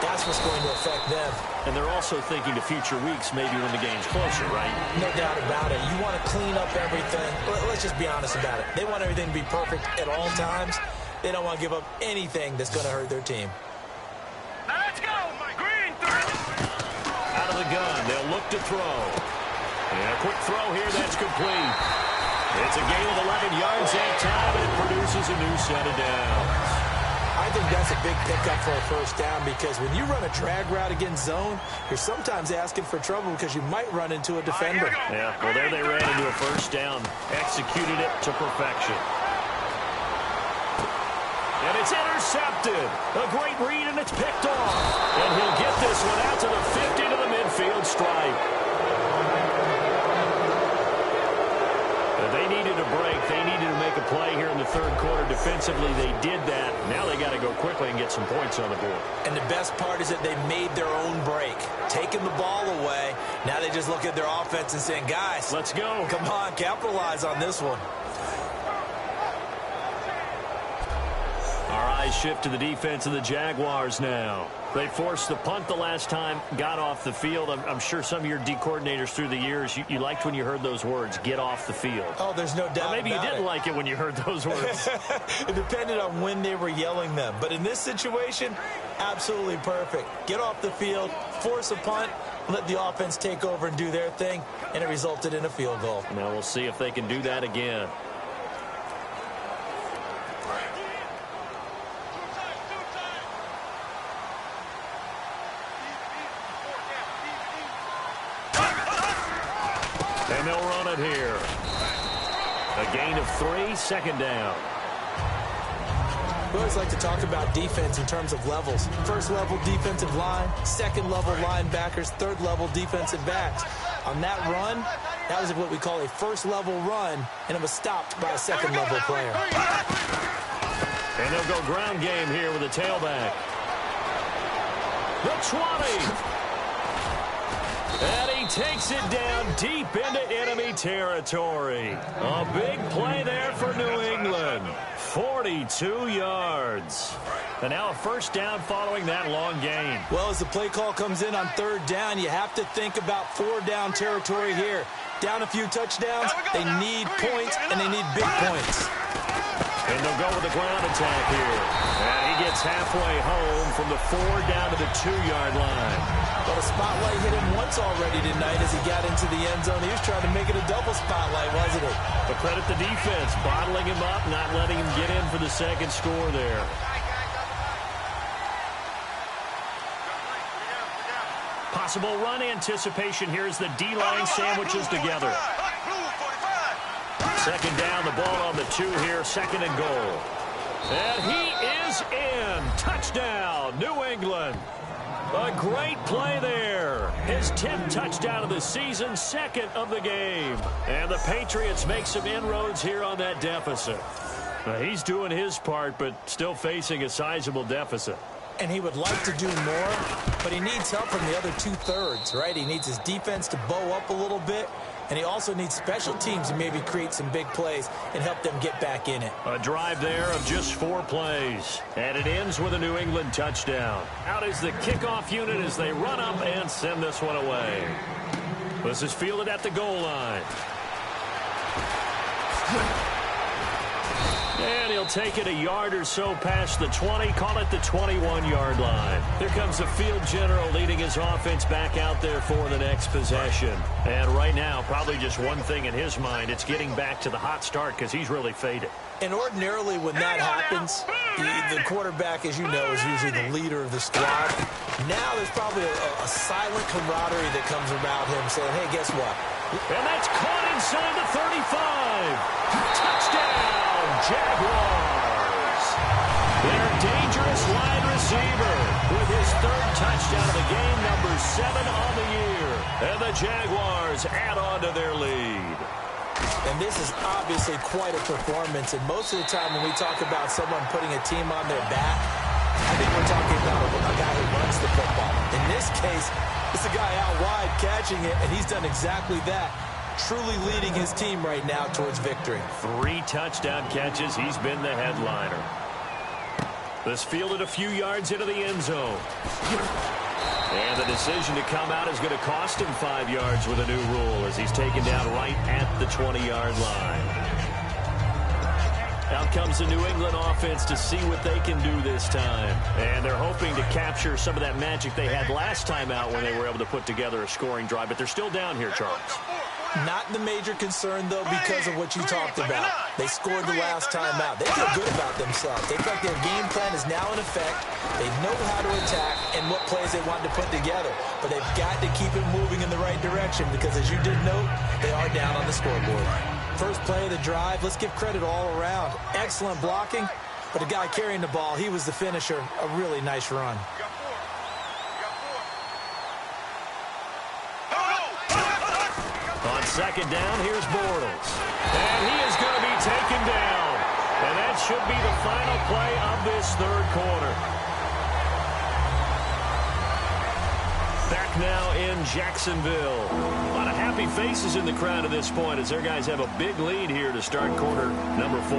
Speaker 3: that's what's going to affect them.
Speaker 2: And they're also thinking to future weeks, maybe when the game's closer, right?
Speaker 3: No doubt about it. You want to clean up everything. Let's just be honest about it. They want everything to be perfect at all times. They don't want to give up anything that's going to hurt their team.
Speaker 5: Now let's go, Green.
Speaker 2: Out of the gun, they'll look to throw. And a quick throw here, that's complete. It's a gain of 11 yards that time, and it produces a new set of downs.
Speaker 3: I think that's a big pickup for a first down because when you run a drag route against zone, you're sometimes asking for trouble because you might run into a defender.
Speaker 2: Yeah, well, there they ran into a first down. Executed it to perfection. And it's intercepted. A great read, and it's picked off. And he'll get this one out to the 50 to the midfield stripe. They needed a break. They needed to make a play here in the 3rd quarter. Defensively, they did that. Now they got to go quickly and get some points on the board.
Speaker 3: And the best part is that they made their own break. Taking the ball away. Now they just look at their offense and saying, guys,
Speaker 2: let's go.
Speaker 3: Come on, capitalize on this one.
Speaker 2: Our eyes shift to the defense of the Jaguars now. They forced the punt the last time, got off the field. I'm sure some of your D coordinators through the years, you liked when you heard those words, get off the field.
Speaker 3: Oh, there's no doubt
Speaker 2: maybe
Speaker 3: about
Speaker 2: you didn't
Speaker 3: it.
Speaker 2: like it when you heard those words.
Speaker 3: It depended on when they were yelling them. But in this situation, absolutely perfect. Get off the field, force a punt, let the offense take over and do their thing, and it resulted in a field goal.
Speaker 2: Now we'll see if they can do that again. And they'll run it here. A gain of 3, 2nd down.
Speaker 3: We always like to talk about defense in terms of levels. 1st level defensive line, 2nd level linebackers, 3rd level defensive backs. On that run, That was what we call a first-level run, and it was stopped by a second-level player.
Speaker 2: And they'll go ground game here with a tailback. The 20. And he takes it down deep into enemy territory. A big play there for New England. 42 yards. And now a first down following that long gain.
Speaker 3: Well, as the play call comes in on third down, you have to think about four-down territory here. Down a few touchdowns, they need points, and they need big points.
Speaker 2: And they'll go with the ground attack here. And he gets halfway home from the 4 down to the 2-yard line.
Speaker 3: Well, the spotlight hit him once already tonight as he got into the end zone. He was trying to make it a double spotlight, wasn't it?
Speaker 2: But credit the defense, bottling him up, not letting him get in for the second score there. Possible run anticipation here as the D-line sandwiches together. Second down, the ball on the 2 here, second and goal. And he is in. Touchdown, New England. A great play there. His 10th touchdown of the season, second of the game. And the Patriots make some inroads here on that deficit. He's doing his part, but still facing a sizable deficit.
Speaker 3: And he would like to do more, but he needs help from the other 2/3, right? He needs his defense to bow up a little bit, and he also needs special teams to maybe create some big plays and help them get back in it.
Speaker 2: A drive there of just 4 plays, and it ends with a New England touchdown. Out is the kickoff unit as they run up and send this one away. This is fielded at the goal line. And he'll take it a yard or so past the 20, call it the 21-yard line. Here comes the field general leading his offense back out there for the next possession. And right now, probably just one thing in his mind, it's getting back to the hot start because he's really faded.
Speaker 3: And ordinarily when that happens, the quarterback, as you know, is usually the leader of the squad. Now there's probably a silent camaraderie that comes around him saying, hey, guess what?
Speaker 2: And that's caught inside the 35. Touchdown, Jaguars. Their dangerous wide receiver with his 3rd touchdown of the game, number 7 on the year. And the Jaguars add on to their lead.
Speaker 3: And this is obviously quite a performance. And most of the time when we talk about someone putting a team on their back, I think we're talking about a guy who runs the football. In this case, it's a guy out wide catching it, and he's done exactly that. Truly leading his team right now towards victory.
Speaker 2: 3 touchdown catches. He's been the headliner. This fielded a few yards into the end zone. And the decision to come out is going to cost him 5 yards with a new rule as he's taken down right at the 20-yard line. Out comes the New England offense to see what they can do this time. And they're hoping to capture some of that magic they had last time out when they were able to put together a scoring drive. But they're still down here, Charles.
Speaker 3: Not the major concern, though, because of what you talked about. They scored the last time out. They feel good about themselves. They feel like their game plan is now in effect. They know how to attack and what plays they want to put together. But they've got to keep it moving in the right direction because, as you did note, they are down on the scoreboard. First play of the drive, let's give credit all around. Excellent blocking, but the guy carrying the ball, he was the finisher. A really nice run.
Speaker 2: On second down, here's Bortles. And he is going to be taken down. And that should be the final play of this 3rd quarter. Back now in Jacksonville. A lot of happy faces in the crowd at this point as their guys have a big lead here to start quarter number 4.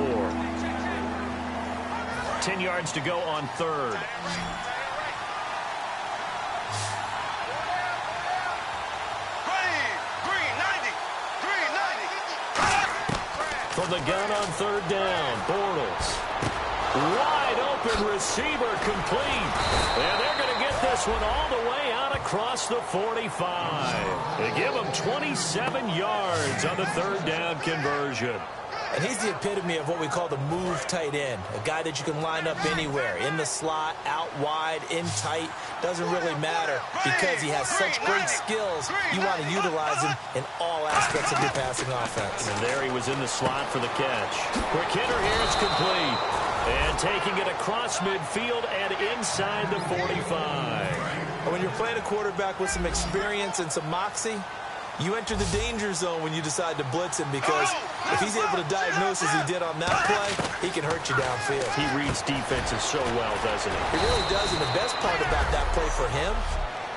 Speaker 2: 10 yards to go on 3rd. From the gun on 3rd down, Bortles. Wide open receiver complete. And they're going to get this one all the way out across the 45. They give him 27 yards on the 3rd down conversion.
Speaker 3: And he's the epitome of what we call the move tight end. A guy that you can line up anywhere. In the slot, out wide, in tight. Doesn't really matter because he has such great skills. You want to utilize him in all aspects of your passing offense.
Speaker 2: And there he was in the slot for the catch. Quick hitter here, it's complete. And taking it across midfield and inside the 45.
Speaker 3: And when you're playing a quarterback with some experience and some moxie, You enter the danger zone when you decide to blitz him because if he's able to diagnose as he did on that play, he can hurt you downfield.
Speaker 2: He reads defenses so well, doesn't he?
Speaker 3: He really does, and the best part about that play for him,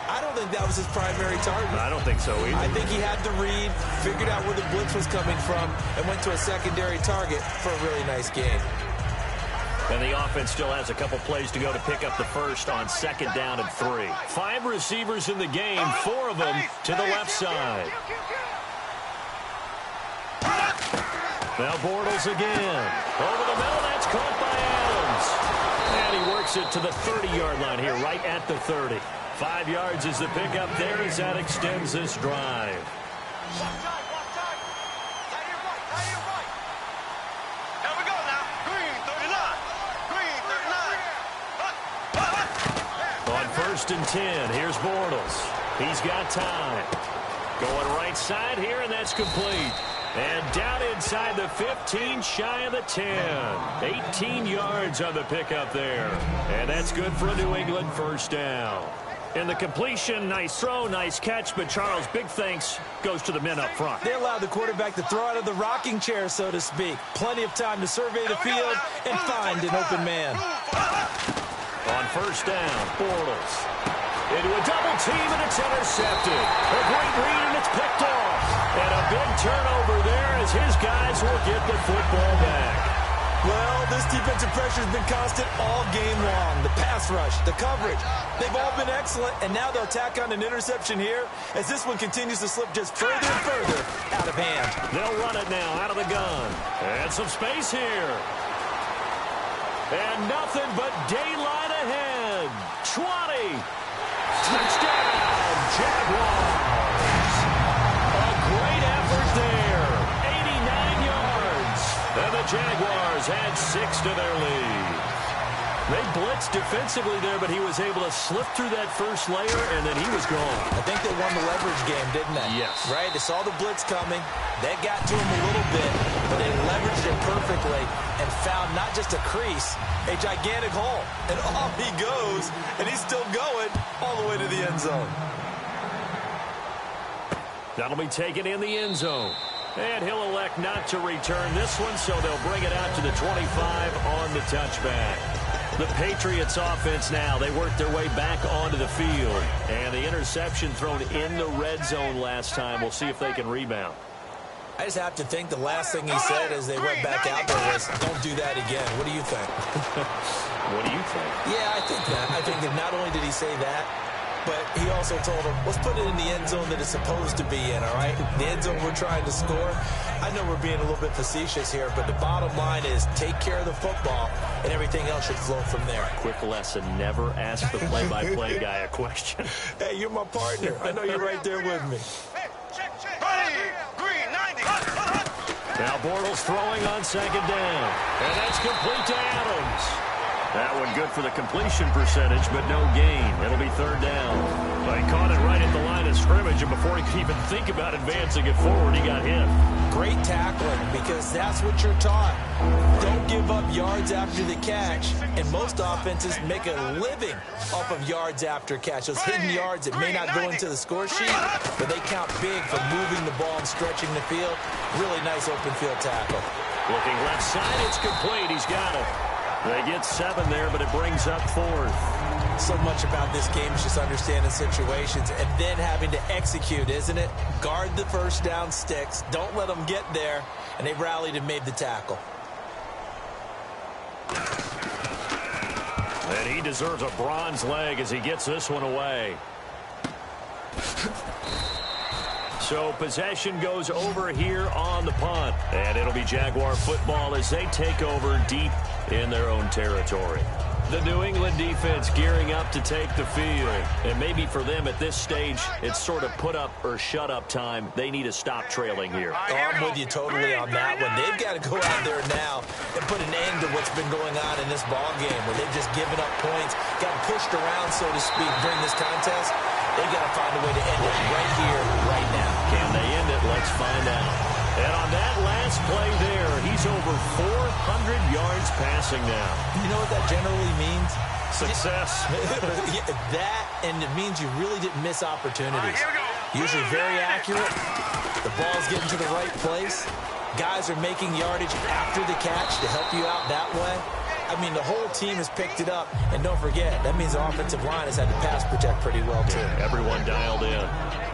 Speaker 3: I don't think that was his primary target.
Speaker 2: I don't think so either.
Speaker 3: I think he had to read, figured out where the blitz was coming from, and went to a secondary target for a really nice game.
Speaker 2: And the offense still has a couple plays to go to pick up the first on 2nd down and 3. 5 receivers in the game, 4 of them to the left side. Now Bortles again. Over the middle, that's caught by Adams. And he works it to the 30-yard line here, right at the 30. 5 yards is the pickup there as that extends this drive. On 1st and 10, here's Bortles. He's got time. Going right side here, and that's complete. And down inside the 15, shy of the 10. 18 yards on the pickup there. And that's good for a New England 1st down. In the completion, nice throw, nice catch, but Charles, big thanks goes to the men up front.
Speaker 3: They allowed the quarterback to throw out of the rocking chair, so to speak. Plenty of time to survey the field and find an open man.
Speaker 2: On 1st down, Bortles. Into a double team, and it's intercepted. A great read, and it's picked off. And a big turnover there as his guys will get the football back.
Speaker 3: Well, this defensive pressure has been constant all game long. The pass rush, the coverage, they've all been excellent, and now they'll tack on an interception here as this one continues to slip just further and further out of hand.
Speaker 2: They'll run it now out of the gun. And some space here. And nothing but daylight ahead. 20. Touchdown, Jaguars. A great effort there. 89 yards. And the Jaguars add 6 to their lead. They blitzed defensively there, but he was able to slip through that first layer, and then he was gone.
Speaker 3: I think they won the leverage game, didn't they?
Speaker 2: Yes.
Speaker 3: Right? They saw the blitz coming. That got to him a little bit, but they leveraged it perfectly and found not just a crease, a gigantic hole. And off he goes, and he's still going all the way to the end zone.
Speaker 2: That'll be taken in the end zone. And he'll elect not to return this one, so they'll bring it out to the 25 on the touchback. The Patriots offense now, they work their way back onto the field. And the interception thrown in the red zone last time. We'll see if they can rebound.
Speaker 3: I just have to think the last thing he said as they went back out there was, don't do that again. What do you think?
Speaker 2: What do you think?
Speaker 3: Yeah, I think that. I think that not only did he say that, but he also told him, let's put it in the end zone that it's supposed to be in, all right? The end zone we're trying to score. I know we're being a little bit facetious here, but the bottom line is take care of the football, and everything else should flow from there.
Speaker 2: Quick lesson, never ask the play-by-play guy a question.
Speaker 3: Hey, you're my partner. I know you're right there with me.
Speaker 2: Now Bortles throwing on 2nd down. And that's complete to Adams. That one good for the completion percentage, but no gain. It'll be 3rd down. But he caught it right at the line of scrimmage, and before he could even think about advancing it forward, he got hit.
Speaker 3: Great tackling, because that's what you're taught. Don't give up yards after the catch, and most offenses make a living off of yards after catch. Those hidden yards that may not go into the score sheet, but they count big for moving the ball and stretching the field. Really nice open field tackle.
Speaker 2: Looking left side, it's complete. He's got it. They get 7 there, but it brings up 4th.
Speaker 3: So much about this game is just understanding situations and then having to execute, isn't it? Guard the first down sticks. Don't let them get there. And they rallied and made the tackle.
Speaker 2: And he deserves a bronze leg as he gets this one away. So possession goes over here on the punt. And it'll be Jaguar football as they take over deep in their own territory. The New England defense gearing up to take the field. And maybe for them at this stage, it's sort of put up or shut up time. They need to stop trailing here.
Speaker 3: Oh, I'm with you totally on that one. They've got to go out there now and put an end to what's been going on in this ball game where they've just given up points, got pushed around, so to speak, during this contest. They've got to find a way to end it right here, right now.
Speaker 2: Can they end it? Let's find out. And on that last play there, he's over 400 yards passing now.
Speaker 3: You know what that generally means?
Speaker 2: Success.
Speaker 3: That, and it means you really didn't miss opportunities.
Speaker 5: Here we go.
Speaker 3: Usually very accurate. The ball's getting to the right place. Guys are making yardage after the catch to help you out that way. I mean, the whole team has picked it up. And don't forget, that means the offensive line has had to pass protect pretty well, too.
Speaker 2: Everyone dialed in.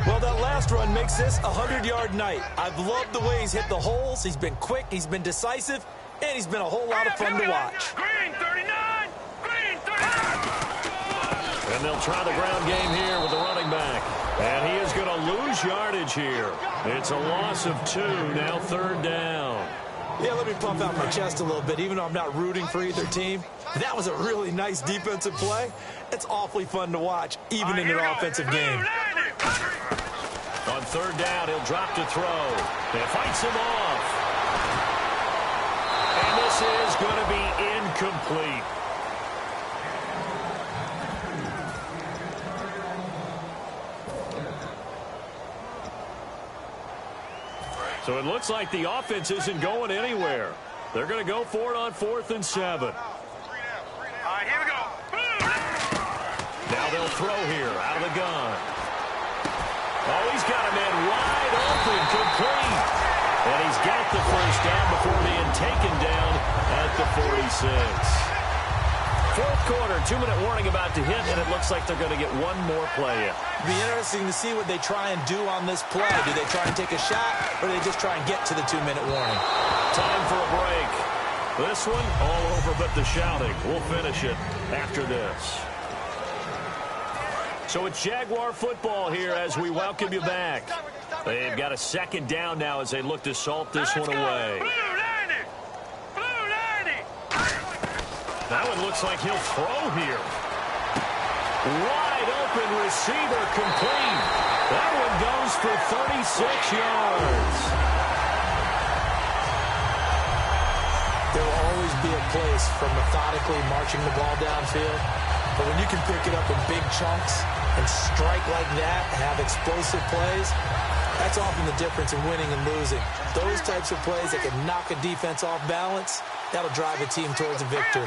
Speaker 3: Well, that last run makes this a 100-yard night. I've loved the way he's hit the holes. He's been quick, he's been decisive, and he's been a whole lot of fun to watch.
Speaker 5: Green 39! Green 39!
Speaker 2: And they'll try the ground game here with the running back. And he is going to lose yardage here. It's a loss of 2, now 3rd down.
Speaker 3: Yeah, let me puff out my chest a little bit, even though I'm not rooting for either team. That was a really nice defensive play. It's awfully fun to watch, even in an offensive game.
Speaker 2: On 3rd down, he'll drop to throw. It fights him off. And this is going to be incomplete. So it looks like the offense isn't going anywhere. They're going to go for it on 4th and 7.
Speaker 5: All right, here we go.
Speaker 2: Now they'll throw here out of the gun. Oh, he's got a man wide open, complete. And he's got the 1st down before being taken down at the 46. 4th quarter, 2-minute warning about to hit, and it looks like they're going to get one more play in.
Speaker 3: It'll be interesting to see what they try and do on this play. Do they try and take a shot, or do they just try and get to the 2-minute warning?
Speaker 2: Time for a break. This one, all over but the shouting. We'll finish it after this. So it's Jaguar football here as we welcome you back. They've got a 2nd down now as they look to salt this one away. That one looks like he'll throw here. Wide open receiver complete. That one goes for 36 yards.
Speaker 3: There will always be a place for methodically marching the ball downfield. But when you can pick it up in big chunks and strike like that, have explosive plays, that's often the difference in winning and losing. Those types of plays that can knock a defense off balance, that'll drive a team towards a victory.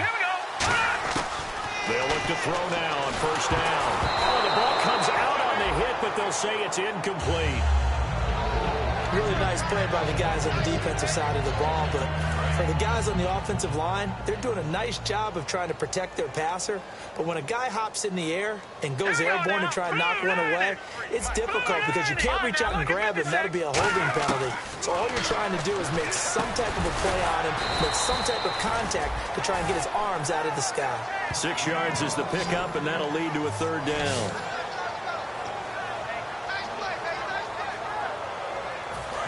Speaker 2: They'll look to throw now on 1st down. Oh, the ball comes out on the hit, but they'll say it's incomplete.
Speaker 3: Really nice play by the guys on the defensive side of the ball, but for the guys on the offensive line, they're doing a nice job of trying to protect their passer. But when a guy hops in the air and goes airborne to try and knock one away, it's difficult because you can't reach out and grab him. That'll be a holding penalty. So all you're trying to do is make some type of a play on him, make some type of contact to try and get his arms out of the sky.
Speaker 2: 6 yards is the pickup, and that'll lead to a 3rd down.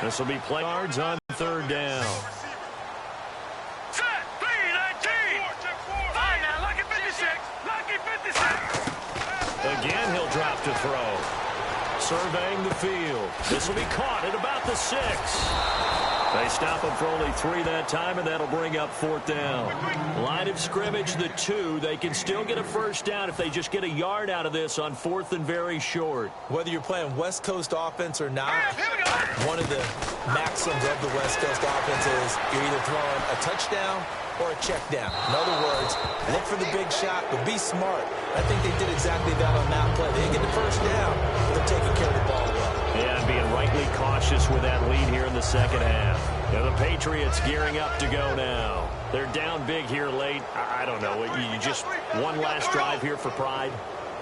Speaker 2: This will be play yards on 3rd down.
Speaker 5: Set, 3-19. All right, now, lucky 56. Lucky 56.
Speaker 2: Again, he'll drop to throw. Surveying the field. This will be caught at about the 6. They stop him for only 3 that time, and that'll bring up 4th down. Line of scrimmage, the 2. They can still get a 1st down if they just get a yard out of this on 4th and very short.
Speaker 3: Whether you're playing West Coast offense or not, one of the maxims of the West Coast offense is you're either throwing a touchdown or a check down. In other words, look for the big shot, but be smart. I think they did exactly that on that play. They didn't get the 1st down, but they're taking care of the ball well.
Speaker 2: Yeah, and being rightly cautious with that lead here in the 2nd half. Now the Patriots gearing up to go now. They're down big here late. I don't know. You just one last drive here for pride.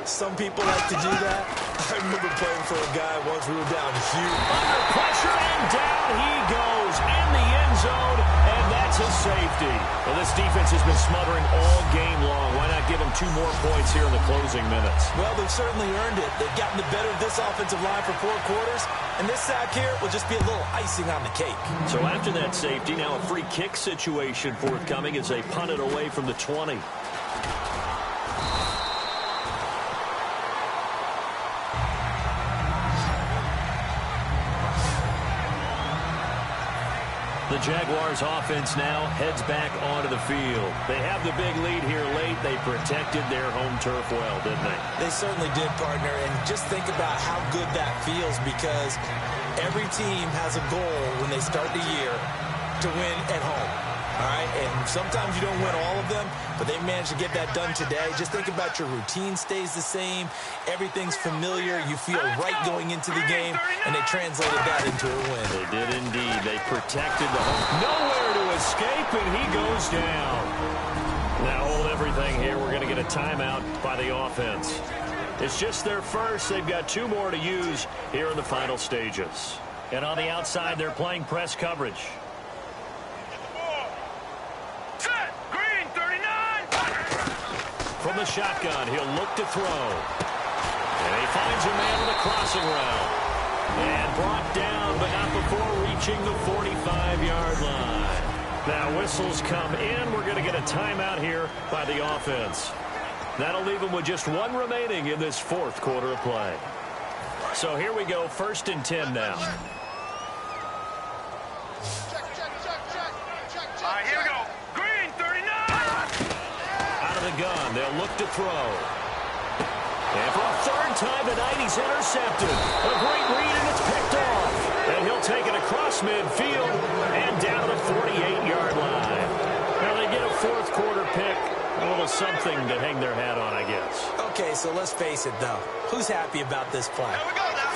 Speaker 3: Some people like to do that. I remember playing for a guy once we were down huge.
Speaker 2: Under pressure, and down he goes in the end zone, and that's a safety. Well, this defense has been smothering all game long. Why not give them 2 more points here in the closing minutes?
Speaker 3: Well, they've certainly earned it. They've gotten the better of this offensive line for 4 quarters, and this sack here will just be a little icing on the cake. So
Speaker 2: after that safety, now a free kick situation forthcoming as they punt it away from the 20. The Jaguars offense now heads back onto the field. They have the big lead here late. They protected their home turf well, didn't they?
Speaker 3: They certainly did, partner. And just think about how good that feels, because every team has a goal when they start the year to win at home. All right, and sometimes you don't win all of them, but they managed to get that done today. Just think about your routine stays the same. Everything's familiar. You feel right going into the game, and they translated that into a win.
Speaker 2: They did indeed. They protected the home. Nowhere to escape, and he goes down. Now hold everything here. We're going to get a timeout by the offense. It's just their first. They've got 2 more to use here in the final stages. And on the outside, they're playing press coverage.
Speaker 5: Set. Green, 39.
Speaker 2: From the shotgun, he'll look to throw. And he finds a man with a crossing route. And brought down, but not before reaching the 45-yard line. Now whistles come in. We're going to get a timeout here by the offense. That'll leave them with just 1 remaining in this 4th quarter of play. So here we go, 1st and 10 now.
Speaker 5: All right, here we go. Green, 39.
Speaker 2: Out of the gun, they'll look to throw. And for a 3rd time tonight, he's intercepted. A great read, and it's picked off. And he'll take it across midfield and down to the 48-yard line. Now they get a 4th quarter pick. A little something to hang their hat on, I guess.
Speaker 3: Okay, so let's face it, though. Who's happy about this play?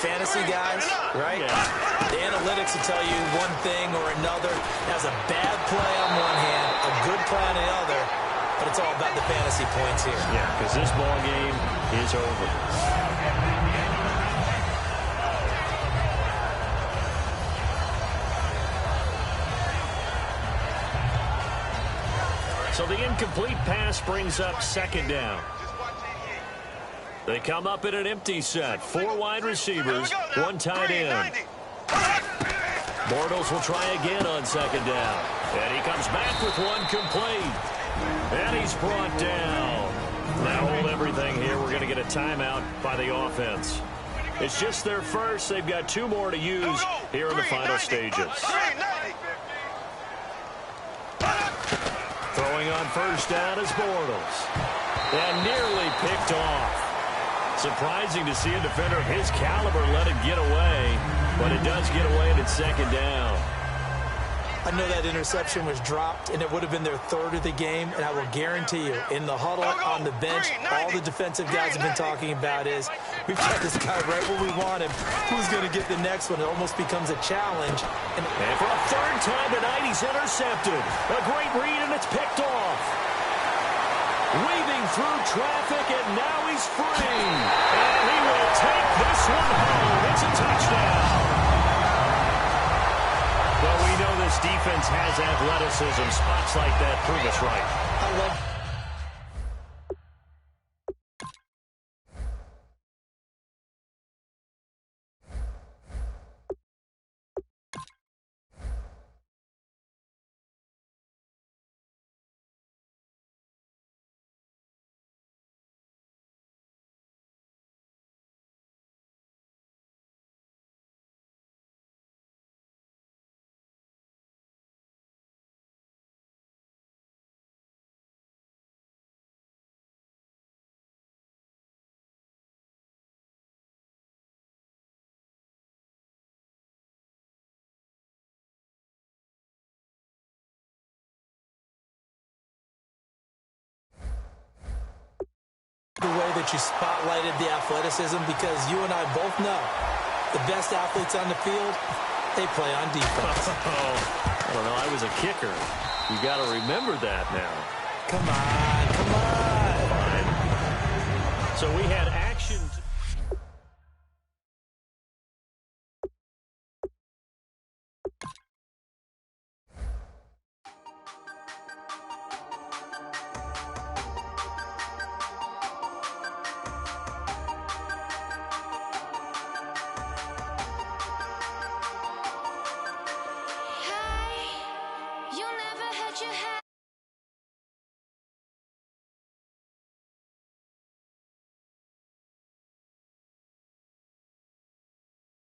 Speaker 3: Fantasy guys, right?
Speaker 2: Yeah.
Speaker 3: The analytics will tell you one thing or another. That's a bad play on one hand, a good play on the other, but it's all about the fantasy points here.
Speaker 2: Yeah, because this ball game is over. So the incomplete pass brings up 2nd down. They come up in an empty set. 4 wide receivers, 1 tight end. Bortles will try again on 2nd down. And he comes back with 1 complete. And he's brought down. Now hold everything here. We're going to get a timeout by the offense. It's just their first. They've got 2 more to use here in the final stages. Throwing on 1st down is Bortles. And nearly picked off. Surprising to see a defender of his caliber let it get away. But it does get away and it's 2nd down.
Speaker 3: I know that interception was dropped, and it would have been their 3rd of the game, and I will guarantee you, in the huddle, on the bench, all the defensive guys have been talking about is, we've got this guy right where we want him. Who's going to get the next one? It almost becomes a challenge.
Speaker 2: And for a 3rd time tonight, he's intercepted. A great read, and it's picked off. Weaving through traffic, and now he's free. And he will take this one home. It's a touchdown. Well, we know this defense has athleticism. Spots like that prove us right.
Speaker 3: I love the way that you spotlighted the athleticism, because you and I both know the best athletes on the field, they play on defense.
Speaker 2: Oh, I don't know. I was a kicker. You got to remember that now.
Speaker 3: Come on, come on.
Speaker 2: Fine. So we had